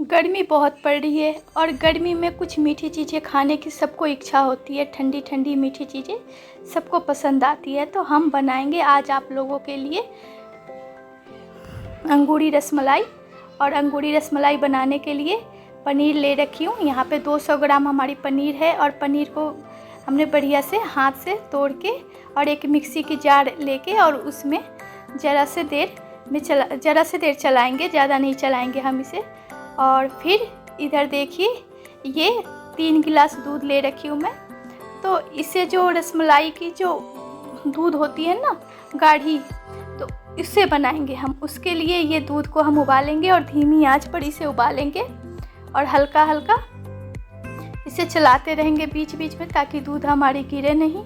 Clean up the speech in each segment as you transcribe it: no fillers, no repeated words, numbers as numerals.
गर्मी बहुत पड़ रही है और गर्मी में कुछ मीठी चीज़ें खाने की सबको इच्छा होती है। ठंडी ठंडी मीठी चीज़ें सबको पसंद आती है। तो हम बनाएंगे आज आप लोगों के लिए अंगूरी रसमलाई। और अंगूरी रसमलाई बनाने के लिए पनीर ले रखी हूँ। यहाँ पे 200 ग्राम हमारी पनीर है और पनीर को हमने बढ़िया से हाथ से तोड़ के और एक मिक्सी की जार लेके और उसमें ज़रा से देर चलाएंगे, ज़्यादा नहीं चलाएंगे हम इसे। और फिर इधर देखिए ये 3 गिलास दूध ले रखी हूँ मैं। तो इससे जो रसमलाई की जो दूध होती है ना गाढ़ी, तो इससे बनाएंगे हम। उसके लिए ये दूध को हम उबालेंगे और धीमी आंच पर इसे उबालेंगे और हल्का हल्का इसे चलाते रहेंगे बीच बीच में ताकि दूध हमारी गिरे नहीं।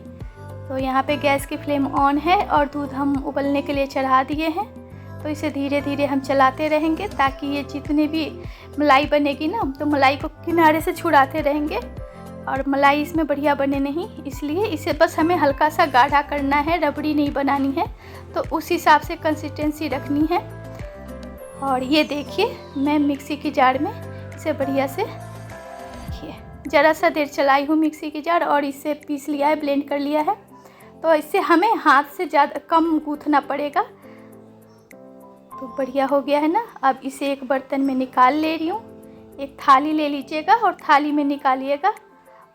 तो यहाँ पे गैस की फ्लेम ऑन है और दूध हम उबलने के लिए चढ़ा दिए हैं। तो इसे धीरे धीरे हम चलाते रहेंगे ताकि ये जितने भी मलाई बनेगी ना, तो मलाई को किनारे से छुड़ाते रहेंगे और मलाई इसमें बढ़िया बने नहीं, इसलिए इसे बस हमें हल्का सा गाढ़ा करना है, रबड़ी नहीं बनानी है। तो उस हिसाब से कंसिस्टेंसी रखनी है। और ये देखिए मैं मिक्सी की जार में इसे बढ़िया से ज़रा सा देर चलाई हूँ मिक्सी की जार और इसे पीस लिया है, ब्लेंड कर लिया है। तो इससे हमें हाथ से ज़्यादा कम गूँथना पड़ेगा। तो बढ़िया हो गया है ना। अब इसे एक बर्तन में निकाल ले रही हूँ। एक थाली ले लीजिएगा और थाली में निकालिएगा।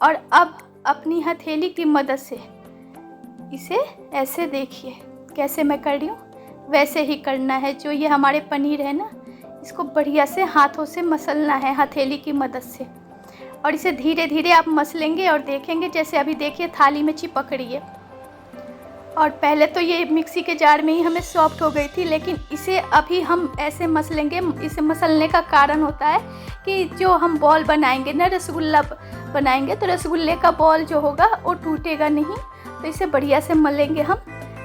और अब अपनी हथेली की मदद से इसे ऐसे देखिए कैसे मैं कर रही हूँ, वैसे ही करना है। जो ये हमारे पनीर है ना, इसको बढ़िया से हाथों से मसलना है हथेली की मदद से। और इसे धीरे धीरे आप मसलेंगे और देखेंगे जैसे अभी देखिए थाली में चिपक रही है। और पहले तो ये मिक्सी के जार में ही हमें सॉफ्ट हो गई थी, लेकिन इसे अभी हम ऐसे मसलेंगे। इसे मसलने का कारण होता है कि जो हम बॉल बनाएंगे ना, रसगुल्ला बनाएंगे, तो रसगुल्ले का बॉल जो होगा वो टूटेगा नहीं। तो इसे बढ़िया से मलेंगे हम,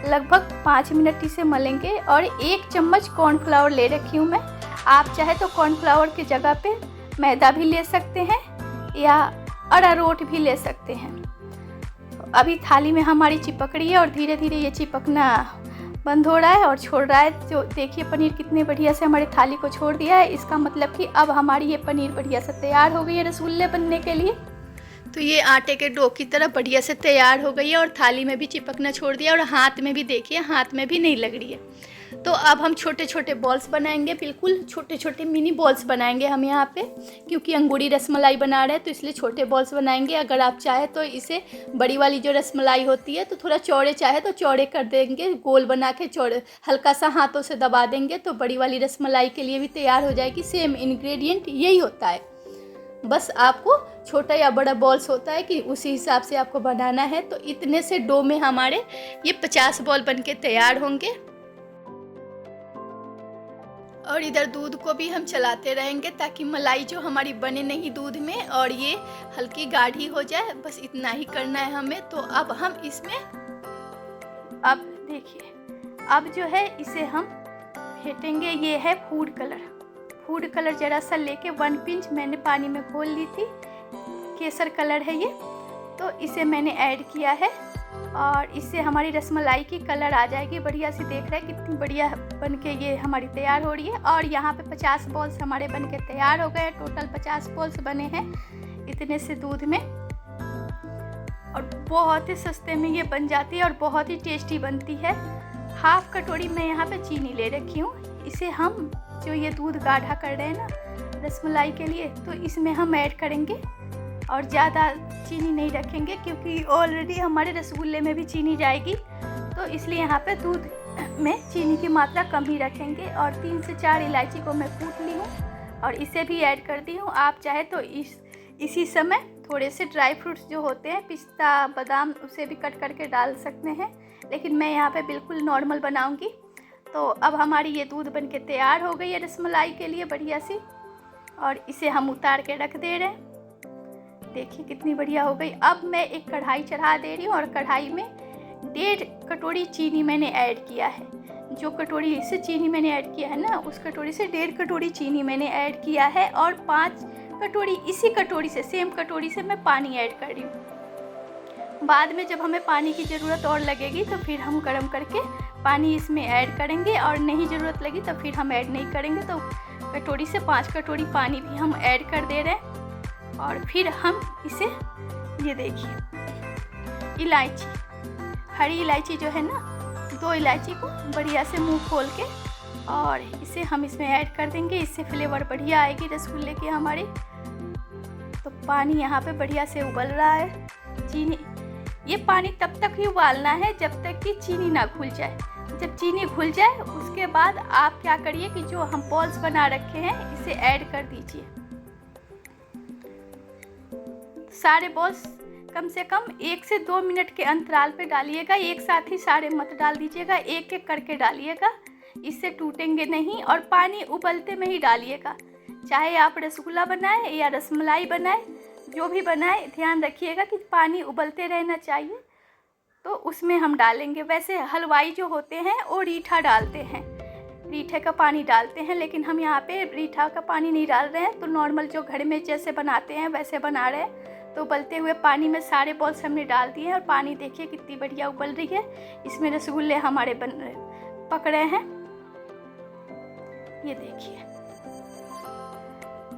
लगभग 5 मिनट इसे मलेंगे। और 1 चम्मच कॉर्नफ्लावर ले रखी हूँ मैं। आप चाहे तो कॉर्नफ्लावर की जगह पे मैदा भी ले सकते हैं या अरारोट भी ले सकते हैं। अभी थाली में हमारी चिपक रही है और धीरे धीरे ये चिपकना बंद हो रहा है और छोड़ रहा है। जो देखिए पनीर कितने बढ़िया से हमारी थाली को छोड़ दिया है। इसका मतलब कि अब हमारी ये पनीर बढ़िया से तैयार हो गई है रसगुल्ले बनने के लिए। तो ये आटे के डो की तरह बढ़िया से तैयार हो गई है और थाली में भी चिपकना छोड़ दिया और हाथ में भी देखिए, हाथ में भी नहीं लग रही है। तो अब हम छोटे छोटे बॉल्स बनाएंगे, बिल्कुल छोटे छोटे मिनी बॉल्स बनाएंगे हम यहाँ पे, क्योंकि अंगूरी रसमलाई बना रहे हैं तो इसलिए छोटे बॉल्स बनाएंगे। अगर आप चाहे तो इसे बड़ी वाली जो रसमलाई होती है तो थोड़ा चौड़े चाहे तो चौड़े कर देंगे, गोल बना के चौड़े हल्का सा हाथों से दबा देंगे तो बड़ी वाली रसमलाई के लिए भी तैयार हो जाएगी। सेम इंग्रेडिएंट यही होता है, बस आपको छोटा या बड़ा बॉल्स होता है कि उसी हिसाब से आपको बनाना है। तो इतने से डो में हमारे ये 50 बॉल बन के तैयार होंगे। और इधर दूध को भी हम चलाते रहेंगे ताकि मलाई जो हमारी बने नहीं दूध में और ये हल्की गाढ़ी हो जाए। बस इतना ही करना है हमें। तो अब हम इसमें, अब देखिए अब जो है इसे हम फेंटेंगे। ये है फूड कलर। फूड कलर ज़रा सा लेके 1 पिंच मैंने पानी में घोल ली थी। केसर कलर है ये, तो इसे मैंने ऐड किया है और इससे हमारी रसमलाई की कलर आ जाएगी बढ़िया सी। देख रहे हैं कितनी बढ़िया बन के ये हमारी तैयार हो रही है। और यहाँ पे 50 बॉल्स हमारे बन के तैयार हो गए। टोटल 50 बॉल्स बने हैं इतने से दूध में। और बहुत ही सस्ते में ये बन जाती है और बहुत ही टेस्टी बनती है। 1/2 कटोरी मैं यहाँ पे चीनी ले रखी हूँ। इसे हम जो ये दूध गाढ़ा कर रहे हैं ना रसमलाई के लिए, तो इसमें हम ऐड करेंगे। और ज़्यादा चीनी नहीं रखेंगे क्योंकि ऑलरेडी हमारे रसगुल्ले में भी चीनी जाएगी, तो इसलिए यहाँ पे दूध में चीनी की मात्रा कम ही रखेंगे। और 3 से 4 इलायची को मैं कूट ली हूँ और इसे भी ऐड कर दी हूँ। आप चाहे तो इसी समय थोड़े से ड्राई फ्रूट्स जो होते हैं, पिस्ता, बादाम, उसे भी कट करके डाल सकते हैं, लेकिन मैं यहाँ पे बिल्कुल नॉर्मल बनाऊँगी। तो अब हमारी ये दूध बन के तैयार हो गई है रसमलाई के लिए बढ़िया सी। और इसे हम उतार के रख दे रहे हैं। देखिए कितनी बढ़िया हो गई। अब मैं एक कढ़ाई चढ़ा दे रही हूँ और कढ़ाई में 1.5 कटोरी चीनी मैंने ऐड किया है। जो कटोरी से चीनी मैंने ऐड किया है ना, उस कटोरी से 1.5 कटोरी चीनी मैंने ऐड किया है। और 5 कटोरी इसी कटोरी से, सेम कटोरी से मैं पानी ऐड कर रही हूँ। बाद में जब हमें पानी की ज़रूरत और लगेगी तो फिर हम गर्म करके पानी इसमें ऐड करेंगे, और नहीं ज़रूरत लगी तो फिर हम ऐड नहीं करेंगे। तो कटोरी से 5 कटोरी पानी भी हम ऐड कर दे रहे हैं। और फिर हम इसे, ये देखिए इलायची, हरी इलायची जो है ना, 2 इलायची को बढ़िया से मुंह खोल के और इसे हम इसमें ऐड कर देंगे। इससे फ्लेवर बढ़िया आएगी रसगुल्ले की हमारी। तो पानी यहाँ पे बढ़िया से उबल रहा है। चीनी, ये पानी तब तक ही उबालना है जब तक कि चीनी ना घुल जाए। जब चीनी घुल जाए उसके बाद आप क्या करिए कि जो हम बॉल्स बना रखे हैं इसे ऐड कर दीजिए। सारे बॉल्स कम से कम 1 से 2 मिनट के अंतराल पे डालिएगा, एक साथ ही सारे मत डाल दीजिएगा, एक एक करके डालिएगा, इससे टूटेंगे नहीं। और पानी उबलते में ही डालिएगा। चाहे आप रसगुल्ला बनाएं या रसमलाई बनाएं, जो भी बनाएं, ध्यान रखिएगा कि पानी उबलते रहना चाहिए, तो उसमें हम डालेंगे। वैसे हलवाई जो होते हैं वो रीठा डालते हैं, रीठे का पानी डालते हैं, लेकिन हम यहाँ पे रीठा का पानी नहीं डाल रहे हैं। तो नॉर्मल जो घर में जैसे बनाते हैं वैसे बना रहे हैं। तो उबलते हुए पानी में सारे बॉल्स हमने डाल दिए हैं और पानी देखिए कितनी बढ़िया उबल रही है। इसमें रसगुल्ले हमारे पक रहे हैं, ये देखिए।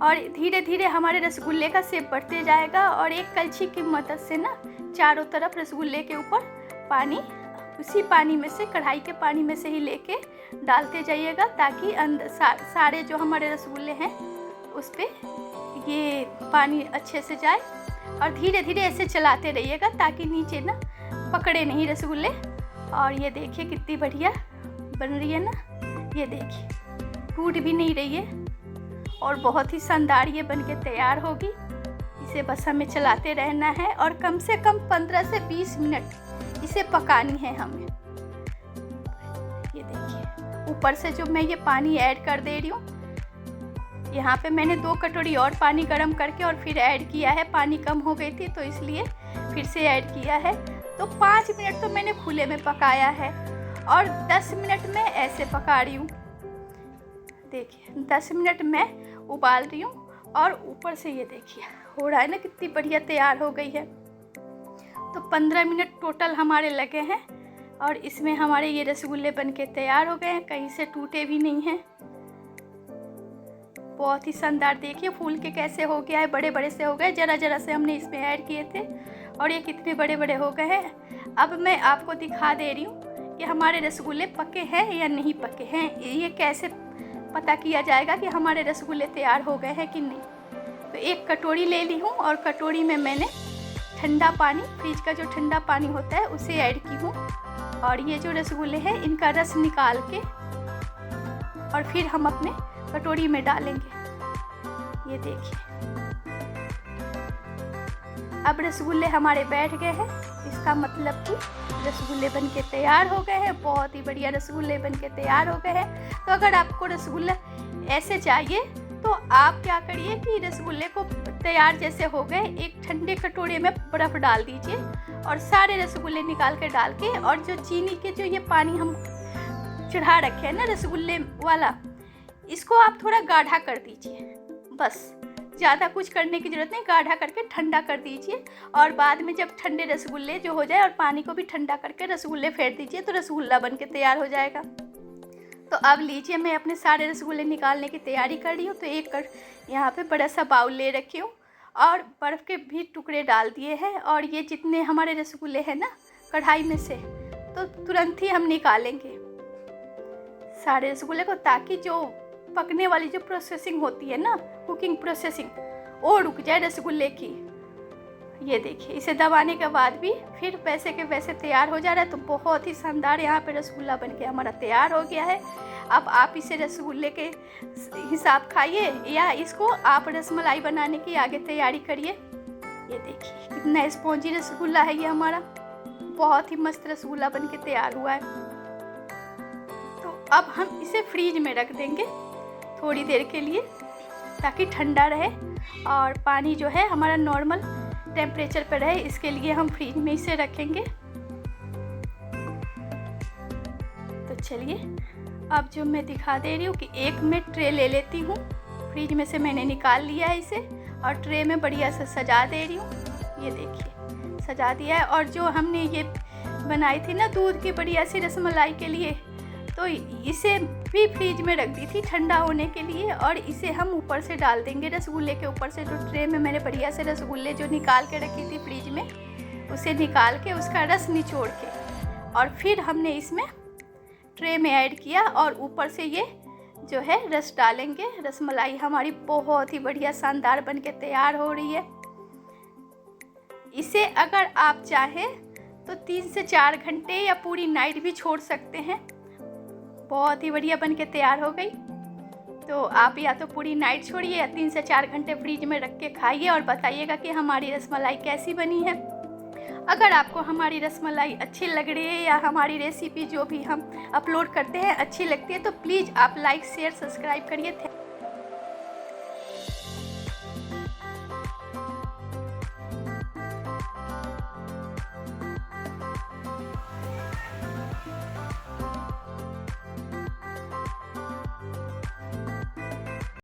और धीरे धीरे हमारे रसगुल्ले का शेप बढ़ते जाएगा। और एक कलछी की मदद से ना चारों तरफ रसगुल्ले के ऊपर पानी, उसी पानी में से, कढ़ाई के पानी में से ही लेके डालते जाइएगा, ताकि अंदर सारे जो हमारे रसगुल्ले हैं उस पर ये पानी अच्छे से जाए। और धीरे धीरे ऐसे चलाते रहिएगा ताकि नीचे ना पकड़े नहीं रसगुल्ले। और ये देखिए कितनी बढ़िया बन रही है ना, ये देखिए टूट भी नहीं रही है और बहुत ही शानदार ये बन के तैयार होगी। इसे बस हमें चलाते रहना है और कम से कम 15 से 20 मिनट इसे पकानी है हमें। ये देखिए ऊपर से जो मैं ये पानी ऐड कर दे रही हूँ, यहाँ पे मैंने 2 कटोरी और पानी गर्म करके और फिर ऐड किया है। पानी कम हो गई थी तो इसलिए फिर से ऐड किया है। तो 5 मिनट तो मैंने खुले में पकाया है और 10 मिनट में ऐसे पका रही हूँ। देखिए 10 मिनट मैं उबाल रही हूँ और ऊपर से ये देखिए हो रहा है ना, कितनी बढ़िया तैयार हो गई है। तो 15 मिनट टोटल हमारे लगे हैं और इसमें हमारे ये रसगुल्ले बनके तैयार हो गए हैं, कहीं से टूटे भी नहीं हैं। बहुत ही शानदार, देखिए फूल के कैसे हो गया है, बड़े बड़े से हो गए। ज़रा ज़रा से हमने इसमें ऐड किए थे और ये कितने बड़े बड़े हो गए हैं। अब मैं आपको दिखा दे रही हूँ कि हमारे रसगुल्ले पके हैं या नहीं पके हैं। ये कैसे पता किया जाएगा कि हमारे रसगुल्ले तैयार हो गए हैं कि नहीं। तो एक कटोरी ले ली हूँ और कटोरी में मैंने ठंडा पानी, फ्रिज का जो ठंडा पानी होता है उसे ऐड की हूँ। और ये जो रसगुल्ले हैं इनका रस निकाल के और फिर हम अपने कटोरी में डालेंगे। ये देखिए अब रसगुल्ले हमारे बैठ गए हैं, इसका मतलब कि रसगुल्ले बनके तैयार हो गए हैं। बहुत ही बढ़िया रसगुल्ले बनके तैयार हो गए हैं। तो अगर आपको रसगुल्ला ऐसे चाहिए तो आप क्या करिए कि रसगुल्ले को तैयार जैसे हो गए, एक ठंडे कटोरे में बर्फ़ डाल दीजिए और सारे रसगुल्ले निकाल के डाल के, और जो चीनी के जो ये पानी हम चढ़ा रखे हैं ना रसगुल्ले वाला, इसको आप थोड़ा गाढ़ा कर दीजिए। बस ज़्यादा कुछ करने की ज़रूरत नहीं, गाढ़ा करके ठंडा कर दीजिए। और बाद में जब ठंडे रसगुल्ले जो हो जाए और पानी को भी ठंडा करके रसगुल्ले फेर दीजिए तो रसगुल्ला बन के तैयार हो जाएगा। तो अब लीजिए, मैं अपने सारे रसगुल्ले निकालने की तैयारी कर रही हूँ। तो एक यहाँ पे बड़ा सा बाउल ले रखी हूँ और बर्फ़ के भी टुकड़े डाल दिए हैं। और ये जितने हमारे रसगुल्ले हैं ना कढ़ाई में से, तो तुरंत ही हम निकालेंगे सारे रसगुल्ले को, ताकि जो पकने वाली जो प्रोसेसिंग होती है ना, कुकिंग प्रोसेसिंग, वो रुक जाए रसगुल्ले की। ये देखिए इसे दबाने के बाद भी फिर वैसे के वैसे तैयार हो जा रहा है। तो बहुत ही शानदार यहाँ पे रसगुल्ला बनके हमारा तैयार हो गया है। अब आप इसे रसगुल्ले के हिसाब खाइए या इसको आप रसमलाई बनाने की आगे तैयारी करिए। ये देखिए कितना स्पॉन्जी रसगुल्ला है ये हमारा, बहुत ही मस्त रसगुल्ला बनके तैयार हुआ है। तो अब हम इसे फ्रीज में रख देंगे थोड़ी देर के लिए, ताकि ठंडा रहे और पानी जो है हमारा नॉर्मल टेम्परेचर पर रहे। इसके लिए हम फ्रीज में इसे रखेंगे। तो चलिए अब जो मैं दिखा दे रही हूँ कि एक मैं ट्रे ले लेती हूँ, फ्रीज में से मैंने निकाल लिया है इसे और ट्रे में बढ़िया से सजा दे रही हूँ। ये देखिए सजा दिया है। और जो हमने ये बनाई थी ना दूध की बढ़िया सी रसमलाई के लिए, तो इसे भी फ्रीज में रख दी थी ठंडा होने के लिए। और इसे हम ऊपर से डाल देंगे रसगुल्ले के ऊपर से। तो ट्रे में मैंने बढ़िया से रसगुल्ले जो निकाल के रखी थी फ्रीज में, उसे निकाल के उसका रस निचोड़ के और फिर हमने इसमें ट्रे में ऐड किया और ऊपर से ये जो है रस डालेंगे। रसमलाई हमारी बहुत ही बढ़िया शानदार बन के तैयार हो रही है। इसे अगर आप चाहें तो 3 से 4 घंटे या पूरी नाइट भी छोड़ सकते हैं। बहुत ही बढ़िया बन के तैयार हो गई। तो आप या तो पूरी नाइट छोड़िए या 3 से 4 घंटे फ्रिज में रख के खाइए और बताइएगा कि हमारी रसमलाई कैसी बनी है। अगर आपको हमारी रसमलाई अच्छी लग रही है या हमारी रेसिपी जो भी हम अपलोड करते हैं अच्छी लगती है तो प्लीज़ आप लाइक शेयर सब्सक्राइब करिए।